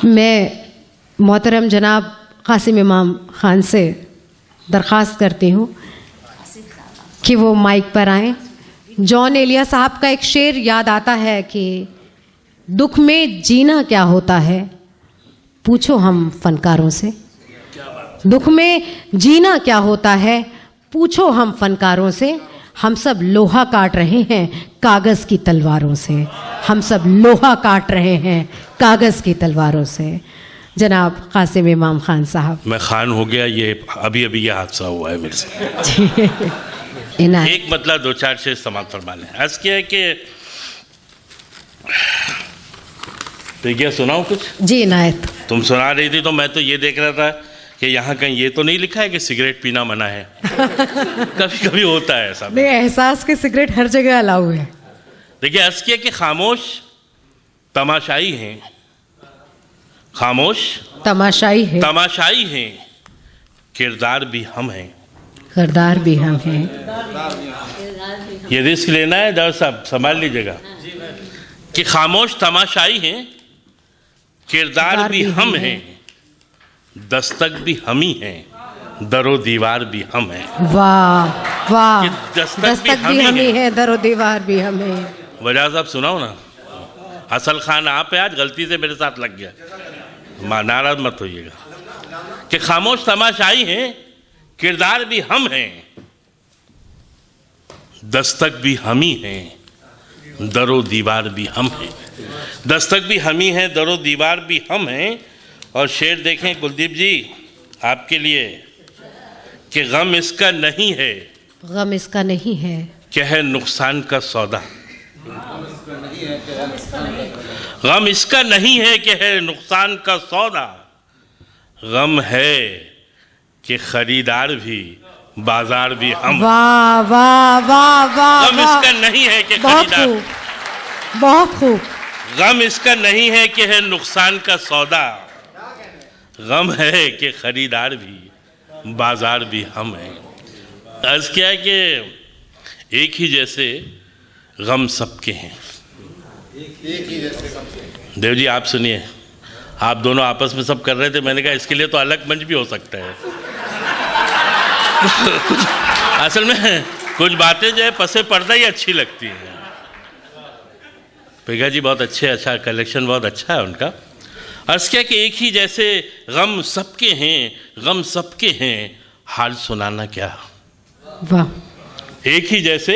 मैं मोहतरम जनाब कासिम इमाम ख़ान से दरख्वास्त करती हूँ कि वो माइक पर आएँ। जॉन एलिया साहब का एक शेर याद आता है कि दुख में जीना क्या होता है, पूछो हम फनकारों से। दुख में जीना क्या होता है, पूछो हम फनकारों से। हम सब लोहा काट रहे हैं कागज़ की तलवारों से। हम सब लोहा काट रहे हैं कागज़ की तलवारों से। जनाब कासिम इमाम ख़ान साहब। मैं खान हो गया, ये अभी अभी ये हादसा हुआ है मेरे से। एक मतलब दो चार शेर समाप्त फरमा लें। अर्ज़ किया है कि तो क्या सुनाऊँ कुछ? जी इनायत। तुम सुना रही थी तो मैं तो ये देख रहा था कि यहाँ कहीं ये तो नहीं लिखा है कि सिगरेट पीना मना है। कभी कभी होता है ऐसा। नहीं, एहसास के सिगरेट हर जगह अलाउ है। देखिए अर्ज़ किया कि खामोश तमाशाई हैं, खामोश तमाशाई है, तमाशाई हैं, किरदार भी हम हैं, किरदार भी हम हैं। ये रिस्क लेना है दर साहब, संभाल लीजिएगा कि खामोश तमाशाई हैं, किरदार भी हम हैं, दस्तक भी हम ही हैं, दरो दीवार भी हम हैं। वाह वाह, दस्तक भी हम ही है, दरो दीवार भी हम हैं। वजह साहब सुनाओ ना। असल खान आप है, आज गलती से मेरे साथ लग गया, नाराज मत होइएगा। कि खामोश तमाशाई हैं, किरदार भी हम हैं, दस्तक भी हम ही हैं, दरो दीवार भी हम हैं। दस्तक भी हम ही हैं, दरो दीवार भी हम हैं। और शेर देखें कुलदीप जी आपके लिए कि गम इसका नहीं है, गम इसका नहीं है, क्या है नुकसान का सौदा। गम इसका नहीं है कि है नुकसान का सौदा, गम है कि खरीदार भी बाजार भी हम। वाह वाह वाह वाह, गम इसका नहीं है कि खरीदार, बहुत खूब। गम इसका नहीं है कि है नुकसान का सौदा, गम है कि खरीदार भी बाजार भी हम हैं। अर्ज़ किया है कि एक ही जैसे गम सबके हैं। देव जी आप सुनिए, आप दोनों आपस में सब कर रहे थे, मैंने कहा इसके लिए तो अलग मंच भी हो सकता है। असल में कुछ बातें जो है पसे पर्दा ही अच्छी लगती हैं। पेगा जी बहुत अच्छे, अच्छा कलेक्शन बहुत अच्छा है उनका। अर्ज़ किया कि एक ही जैसे गम सबके हैं, गम सबके हैं, हाल सुनाना क्या। वाह। एक ही जैसे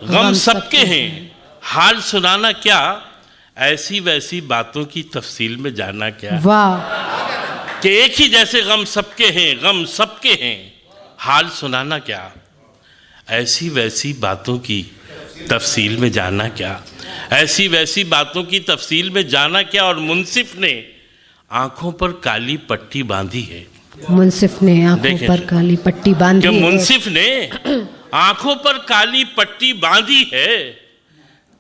गम सबके हैं, हाल सुनाना क्या, ऐसी वैसी बातों की तफसील में जाना क्या। वाह। कि एक ही जैसे गम सबके हैं, गम सबके हैं, हाल सुनाना क्या, ऐसी वैसी बातों की तफसील में जाना क्या, ऐसी वैसी बातों की तफसील में जाना क्या। और मुंसिफ ने आंखों पर काली पट्टी बांधी है। मुंसिफ ने आंखों पर काली पट्टी बांधी है। मुंसिफ ने आंखों पर काली पट्टी बांधी है,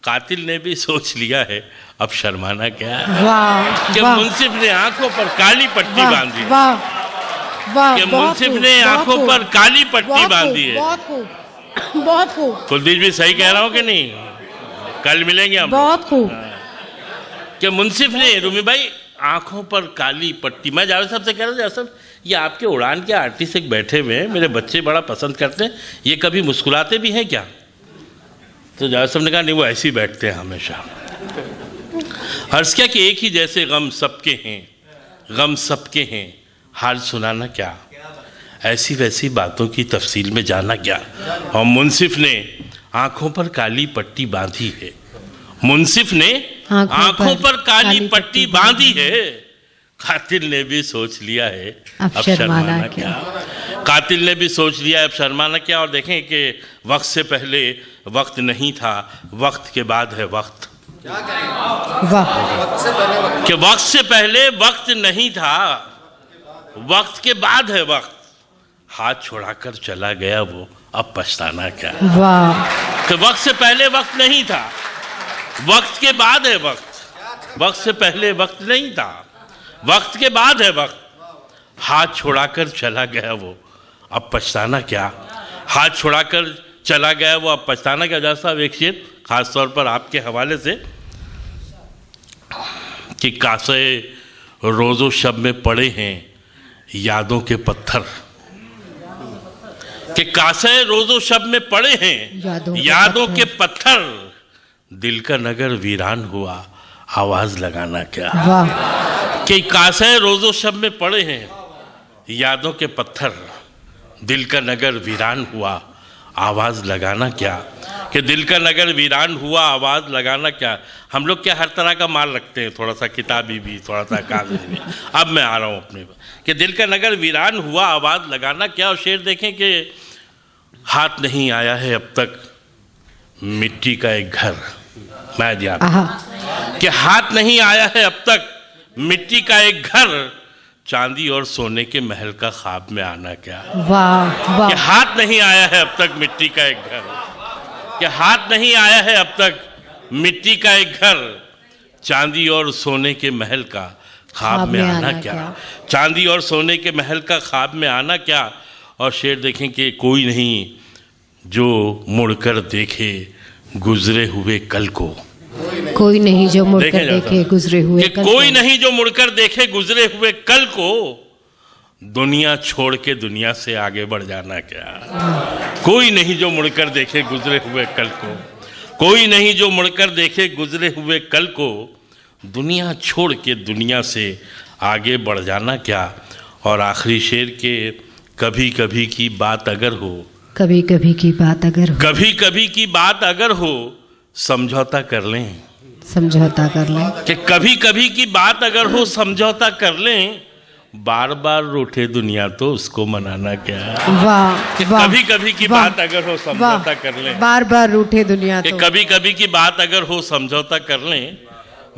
कातिल ने भी सोच लिया है अब शर्माना क्या है। वाह। कि मुंसिफ ने आंखों पर काली पट्टी बांधी है। वाह वाह, कि मुंसिफ ने आंखों पर काली पट्टी बांधी है। बहुत खूब, बहुत खूब। कुलदीप जी सही कह रहा हूँ कि नहीं? कल मिलेंगे हम। बहुत खूब। कि मुंसिफ ने, रूमी भाई, आंखों पर काली पट्टी। मैं जावेद साहब से कह रहा था, साहब ये आपके उड़ान के आर्टिस्ट एक बैठे हुए हैं, मेरे बच्चे बड़ा पसंद करते हैं, ये कभी मुस्कुराते भी हैं क्या? तो जावेद साहब ने कहा नहीं, वो ऐसे ही बैठते हैं हमेशा। अर्ज़ किया कि एक ही जैसे गम सबके हैं, गम सबके हैं, हाल सुनाना क्या, ऐसी वैसी बातों की तफसील में जाना क्या। और मुंसिफ ने आंखों पर काली पट्टी बांधी है, मुंसिफ ने आंखों पर काली पट्टी बांधी है, कातिल ने भी सोच लिया है अब शर्माना क्या। कातिल ने भी सोच लिया है अब शर्माना क्या। और देखें कि वक्त से पहले वक्त नहीं था, वक्त के बाद है वक्त। वाह। कि वक्त से पहले वक्त नहीं था, वक्त के बाद है वक्त, हाथ छुड़ाकर चला गया वो, अब पछताना क्या। वाह। कि वक्त से पहले वक्त नहीं था, वक्त के बाद है वक्त, वक्त से पहले वक्त नहीं था, वक्त के बाद है वक्त, हाथ छुड़ाकर चला गया वो, अब पछताना क्या। हाथ छुड़ाकर चला गया वो, अब पछताना क्या। जैसा साहब एक शेर खास तौर पर आपके हवाले से कि कासे रोज़ो शब में पड़े हैं यादों के पत्थर, कि कासे रोज़ो शब में पड़े हैं यादों के पत्थर, दिल का नगर वीरान हुआ आवाज लगाना क्या। वाह। कि कासे रोज़ो शब में पड़े हैं यादों के पत्थर, दिल का नगर वीरान हुआ आवाज लगाना क्या। कि दिल का नगर वीरान हुआ आवाज लगाना क्या। हम लोग क्या हर तरह का माल रखते हैं, थोड़ा सा किताबी भी, थोड़ा सा कागज भी। अब मैं आ रहा हूँ अपने कि दिल का नगर वीरान हुआ आवाज लगाना क्या। और शेर देखें कि हाथ नहीं आया है अब तक मिट्टी का एक घर, मैं याद कि हाथ नहीं आया है अब तक मिट्टी का एक घर, चांदी और सोने के महल का ख्वाब में आना क्या। वाह वाह। कि हाथ नहीं आया है अब तक मिट्टी का एक घर, कि हाथ नहीं आया है अब तक मिट्टी का एक घर, चांदी और सोने के महल का ख्वाब में आना क्या। चांदी और सोने के महल का ख्वाब में आना क्या। और शेर देखें कि कोई नहीं जो मुड़कर देखे गुजरे हुए कल को, कोई नहीं जो मुड़कर देखे गुजरे हुए कल को, कोई नहीं जो मुड़कर देखे गुजरे हुए कल को, दुनिया छोड़ के दुनिया से आगे बढ़ जाना क्या। कोई नहीं जो मुड़कर देखे गुजरे हुए कल को, कोई नहीं जो मुड़कर देखे गुजरे हुए कल को, दुनिया छोड़ के दुनिया से आगे बढ़ जाना क्या। और आखिरी शेर के कभी कभी की बात अगर हो, कभी कभी की बात अगर हो, कभी कभी की बात अगर हो, समझौता कर लें, समझौता कर लें। कि कभी कभी की बात अगर हो समझौता कर लें, बार बार रूठे दुनिया तो उसको मनाना क्या। वाह वाह। कभी कभी की बात अगर हो समझौता कर लें, बार बार रूठे दुनिया तो, कभी कभी की बात अगर हो समझौता कर लें,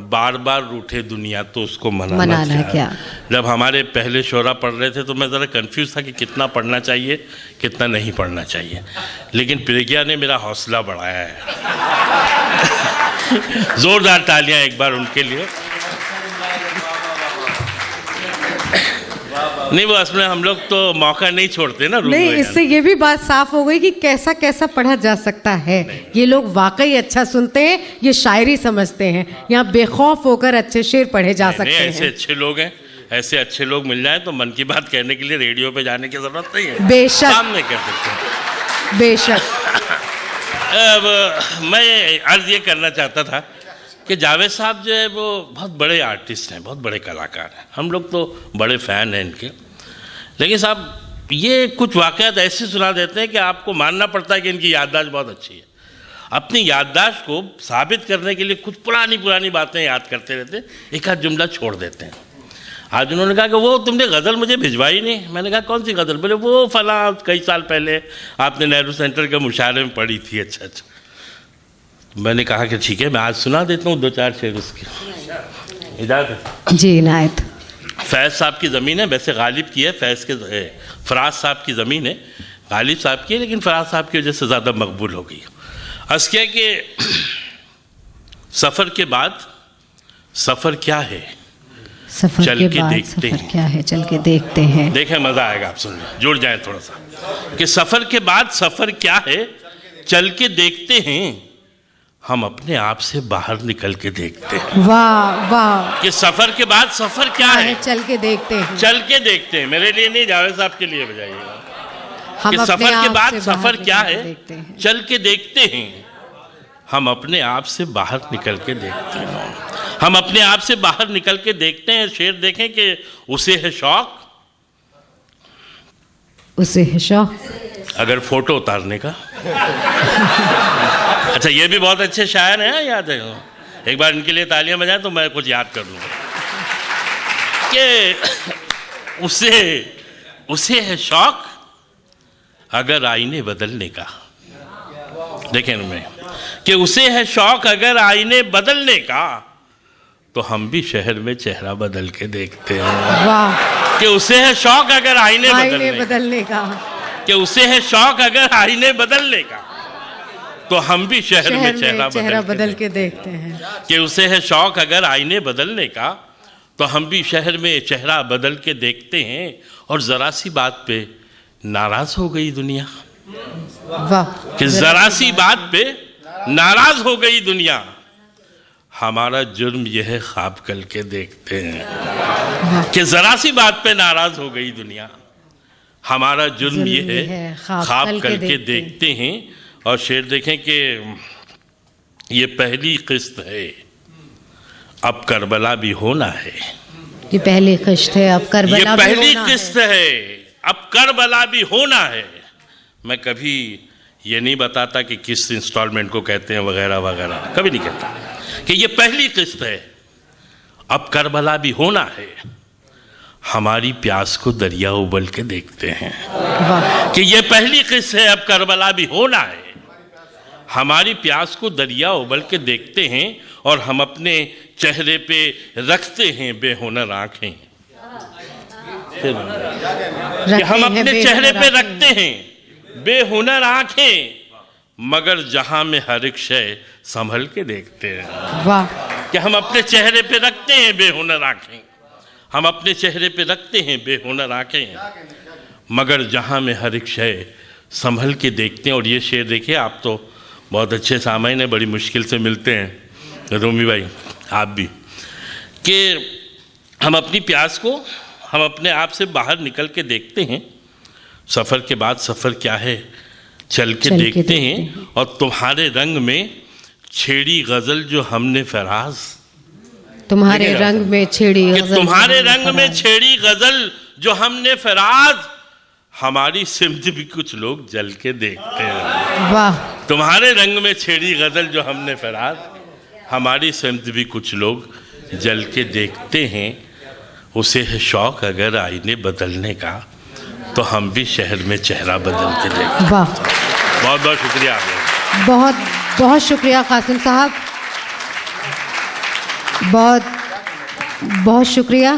बार बार रूठे दुनिया तो उसको मनाना क्या। जब हमारे पहले शोरा पढ़ रहे थे तो मैं ज़रा कंफ्यूज था कि कितना पढ़ना चाहिए कितना नहीं पढ़ना चाहिए, लेकिन प्रज्ञा ने मेरा हौसला बढ़ाया है। जोरदार तालियां एक बार उनके लिए। नहीं वो असली हम लोग तो मौका नहीं छोड़ते ना। नहीं, इससे ये भी बात साफ हो गई कि कैसा कैसा पढ़ा जा सकता है। ये लोग वाकई अच्छा सुनते हैं, ये शायरी समझते हैं, यहाँ बेखौफ होकर अच्छे शेर पढ़े जा सकते हैं। ऐसे अच्छे लोग हैं, ऐसे अच्छे लोग मिल जाएं तो मन की बात कहने के लिए रेडियो पे जाने की जरूरत नहीं है, बेशक सामने कर सकते हैं। बेशक। अब मैं अर्ज ये करना चाहता था कि जावेद साहब जो है वो बहुत बड़े आर्टिस्ट हैं, बहुत बड़े कलाकार हैं, हम लोग तो बड़े फ़ैन हैं इनके। लेकिन साहब ये कुछ वाक़यात ऐसे सुना देते हैं कि आपको मानना पड़ता है कि इनकी याददाश्त बहुत अच्छी है। अपनी याददाश्त को साबित करने के लिए कुछ पुरानी पुरानी बातें याद करते रहते हैं, एक आध जुमला छोड़ देते हैं। आज उन्होंने कहा कि वो तुमने गज़ल मुझे भिजवाई नहीं। मैंने कहा कौन सी गज़ल? बोले वो फला कई साल पहले आपने नेहरू सेंटर के मुशायरे में पढ़ी थी। अच्छा अच्छा। मैंने कहा कि ठीक है मैं आज सुना देता हूँ दो चार शेर उसके। इजाज़त जी इनायत। फैज़ साहब की ज़मीन है, वैसे गालिब की है, फैज़ के फराज साहब की ज़मीन है, गालिब साहब की है, लेकिन फराज साहब की वजह से ज़्यादा मकबूल हो गई। अर्ज़ किया कि सफ़र के बाद सफ़र क्या है, सफर चल के के बाद देखते सफर हैं। क्या है, चल के देखते हैं। देखें मज़ा आएगा, आप सुन लें, जुड़ जाएं थोड़ा सा। कि सफ़र के बाद सफ़र क्या है, चल के देखते हैं, हम अपने आप से बाहर निकल के देखते हैं। वाह वाह। कि सफ़र के बाद सफ़र क्या है, चल के देखते हैं। चल के देखते हैं। मेरे लिए नहीं, जावेद साहब के लिए बजाइएगा। हम कि अपने सफ़र के आप बाद से सफ़र बाहर क्या निकल के है, देखते हैं। चल के देखते हैं, हम अपने आप से बाहर निकल के देखते हैं। हम अपने आप से बाहर निकल के देखते हैं। शेर देखें कि उसे है शौक, उसे है शौक अगर फोटो उतारने का। अच्छा ये भी बहुत अच्छे शायर हैं, याद है। एक बार इनके लिए तालियां बजाएं तो मैं कुछ याद कर लूँगा कि उसे है शौक अगर आईने बदलने का। देखें उनमें कि उसे है शौक अगर आईने बदलने का, तो हम भी शहर में चेहरा बदल के देखते हैं। वाह। कि उसे है शौक अगर आईने बदलने का, कि उसे है शौक अगर आईने बदलने का, तो हम भी शहर में चेहरा बदल के देखते हैं। कि उसे है शौक अगर आईने बदलने का, तो हम भी शहर में चेहरा बदल के देखते हैं। और ज़रा सी बात पे नाराज़ हो गई दुनिया। वाह। कि ज़रा सी बात पे नाराज़ हो गई दुनिया, हमारा जुर्म यह है ख्वाब कल के देखते हैं कि जरा सी बात पे नाराज हो गई दुनिया। हमारा जुर्म ये है ख्वाब कल के देखते हैं। और शेर देखें कि ये पहली किस्त है, अब करबला भी होना है। ये पहली किस्त है, अब करबला भी होना है। ये पहली किस्त है, अब करबला भी होना है। मैं कभी ये नहीं बताता कि किस इंस्टॉलमेंट को कहते हैं वगैरह वगैरह, कभी नहीं कहता कि ये पहली किस्त है, अब करबला भी होना है। हमारी प्यास को दरिया उबल के देखते हैं कि ये पहली किस्त है, अब करबला भी होना है। हमारी प्यास को दरिया उबल के देखते हैं और हम अपने चेहरे पे रखते हैं बेहुनर आंखें। कि हम अपने चेहरे पे रखते हैं बेहुनर आंखें, मगर जहां में हर एक शय संभल के देखते हैं। वाह। कि हम अपने चेहरे पे रखते हैं बेहुनर आंखें, हम अपने चेहरे पे रखते हैं बेहुनर आंखें, मगर जहां में हर एक शय संभल के देखते हैं। और ये शेर देखिए, आप तो बहुत अच्छे सामाइन है, बड़ी मुश्किल से मिलते हैं रूमी भाई, आप भी, कि हम अपनी प्यास को हम अपने आप से बाहर निकल के देखते हैं। सफ़र के बाद सफ़र क्या है चल के देखते हैं। और तुम्हारे रंग में छेड़ी गज़ल जो हमने फराज, तुम्हारे रंग में छेड़ी गज़ल, तुम्हारे रंग में छेड़ी गज़ल जो हमने फराज, हमारी सिमत भी कुछ लोग जल के देखते हैं। वाह। तुम्हारे रंग में छेड़ी गज़ल जो हमने फराज, हमारी सिमत भी कुछ लोग जल के देखते हैं। उसे है शौक अगर आईने बदलने का, तो हम भी शहर में चेहरा बदल के देखते हैं। वाह, बहुत बहुत शुक्रिया आपका। बहुत बहुत शुक्रिया कासिम साहब, बहुत बहुत शुक्रिया।